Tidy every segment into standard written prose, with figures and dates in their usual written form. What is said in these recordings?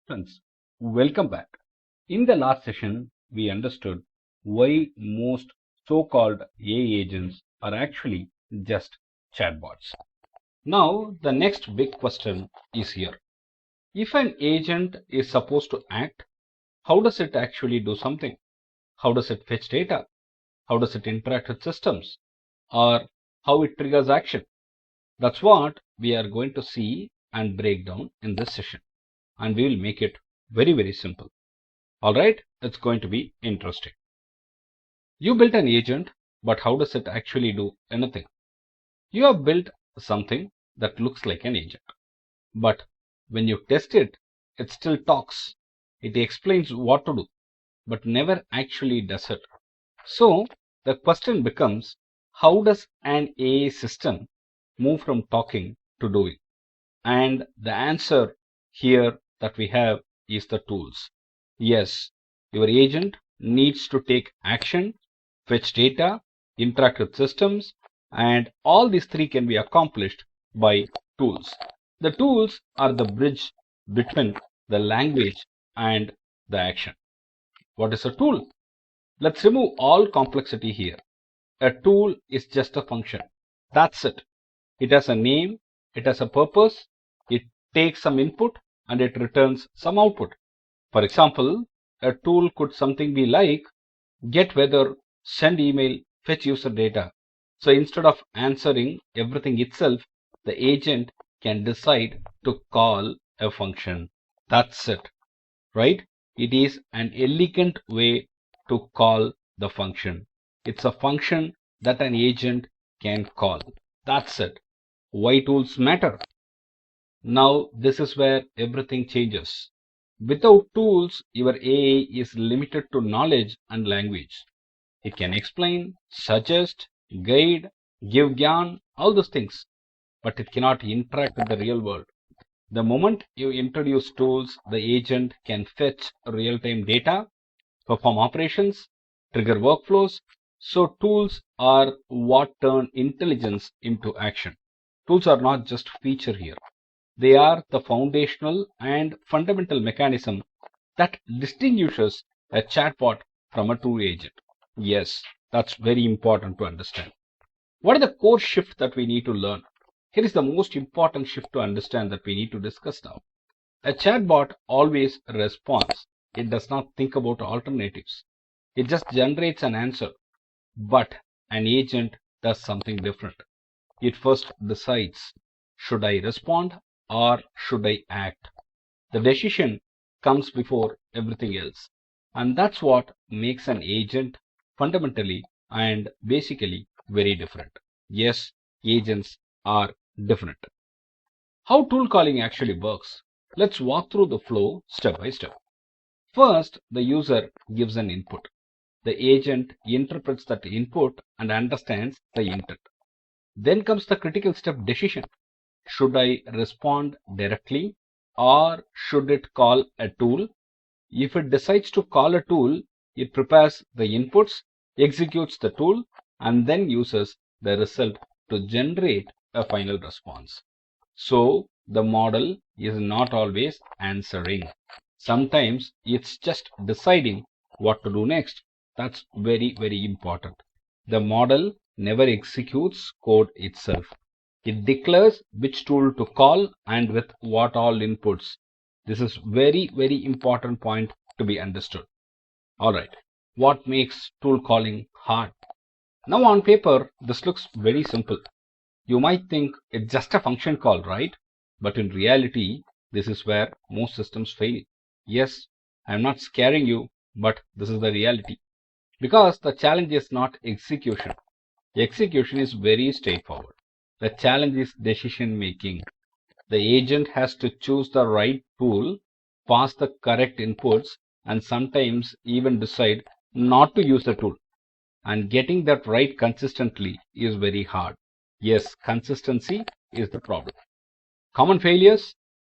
Friends, welcome back. In the last session, we understood why most so-called AI agents are actually just chatbots. Now, the next big question is here. If an agent is supposed to act, how does it actually do something? How does it fetch data? How does it interact with systems? Or how it triggers action? That's what we are going to see and break down in this session. And we will make it very simple. Alright, it's going to be interesting. You built an agent, but how does it actually do anything? You have built something that looks like an agent. But when you test it, it still talks. It explains what to do, but never actually does it. So the question becomes, how does an AI system move from talking to doing? And the answer here that we have is the tools. Yes, your agent needs to take action, fetch data, interact with systems, and all these three can be accomplished by tools. The tools are the bridge between the language and the action. What is a tool? Let's remove all complexity here. A tool is just a function. That's it. It has a name, it has a purpose, it takes some input and it returns some output. For example, a tool could something be like get weather, send email, fetch user data. So instead of answering everything itself, the agent can decide to call a function. That's it, right? It is an elegant way to call the function. It's a function that an agent can call. That's it. Why tools matter? Now, this is where everything changes. Without tools, your AI is limited to knowledge and language. It can explain, suggest, guide, give gyan, all those things, but it cannot interact with the real world. The moment you introduce tools, the agent can fetch real-time data, perform operations, trigger workflows. So tools are what turn intelligence into action. Tools are not just feature here. They are the foundational and fundamental mechanism that distinguishes a chatbot from a true agent. Yes, that's very important to understand. What is the core shift that we need to learn? Here is the most important shift to understand that we need to discuss now. A chatbot always responds. It does not think about alternatives. It just generates an answer. But an agent does something different. It first decides, should I respond or should I act? The decision comes before everything else. And that's what makes an agent fundamentally and basically very different. Yes, agents are different. How tool calling actually works? Let's walk through the flow step by step. First, the user gives an input. The agent interprets that input and understands the intent. Then comes the critical step decision. Should I respond directly or should it call a tool? If it decides to call a tool, it prepares the inputs, executes the tool, and then uses the result to generate a final response. So the model is not always answering. Sometimes it's just deciding what to do next. That's very important. The model never executes code itself. It declares which tool to call and with what all inputs. This is very important point to be understood. Alright, what makes tool calling hard? Now on paper, this looks very simple. You might think it's just a function call, right? But in reality, this is where most systems fail. Yes, I'm not scaring you, but this is the reality. Because the challenge is not execution. Execution is very straightforward. The challenge is decision making. The agent has to choose the right tool, pass the correct inputs, and sometimes even decide not to use the tool. And getting that right consistently is very hard. Yes, consistency is the problem. Common failures?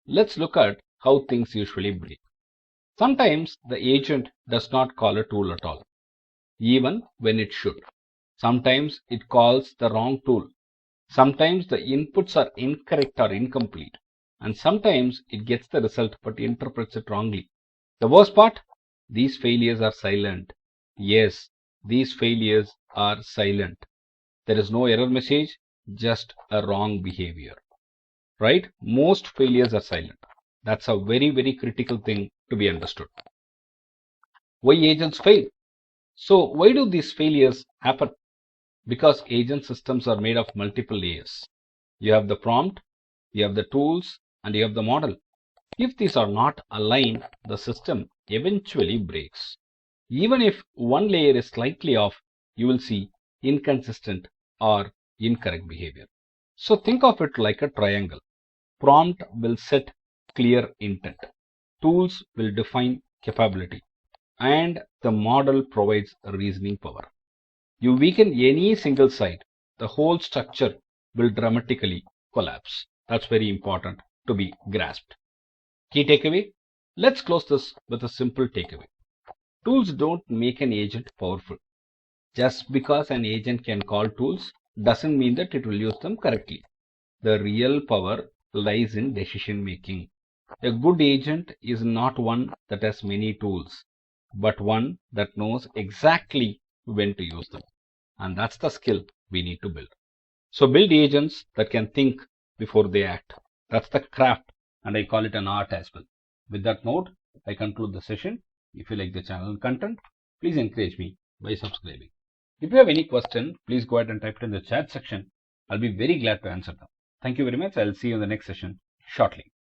Let's look at how things usually break. Sometimes the agent does not call a tool at all, even when it should. Sometimes it calls the wrong tool. Sometimes the inputs are incorrect or incomplete. and sometimes it gets the result but interprets it wrongly. The worst part? These failures are silent. Yes, these failures are silent. There is no error message, just a wrong behavior. Right? Most failures are silent. That's a very, very critical thing to be understood. Why agents fail? So, why do these failures happen? Because agent systems are made of multiple layers. You have the prompt, you have the tools, and you have the model. If these are not aligned, the system eventually breaks. Even if one layer is slightly off, you will see inconsistent or incorrect behavior. So think of it like a triangle. Prompt will set clear intent. Tools will define capability. And the model provides reasoning power. You weaken any single side, the whole structure will dramatically collapse. That's very important to be grasped. Key takeaway? Let's close this with a simple takeaway. Tools don't make an agent powerful. Just because an agent can call tools doesn't mean that it will use them correctly. The real power lies in decision making. A good agent is not one that has many tools, but one that knows exactly when to use them. And that's the skill we need to build. So build agents that can think before they act. That's the craft, and I call it an art as well. With that note, I conclude the session. If you like the channel content, please encourage me by subscribing. If you have any question, please go ahead and type it in the chat section. I'll be very glad to answer them. Thank you very much. I'll see you in the next session shortly.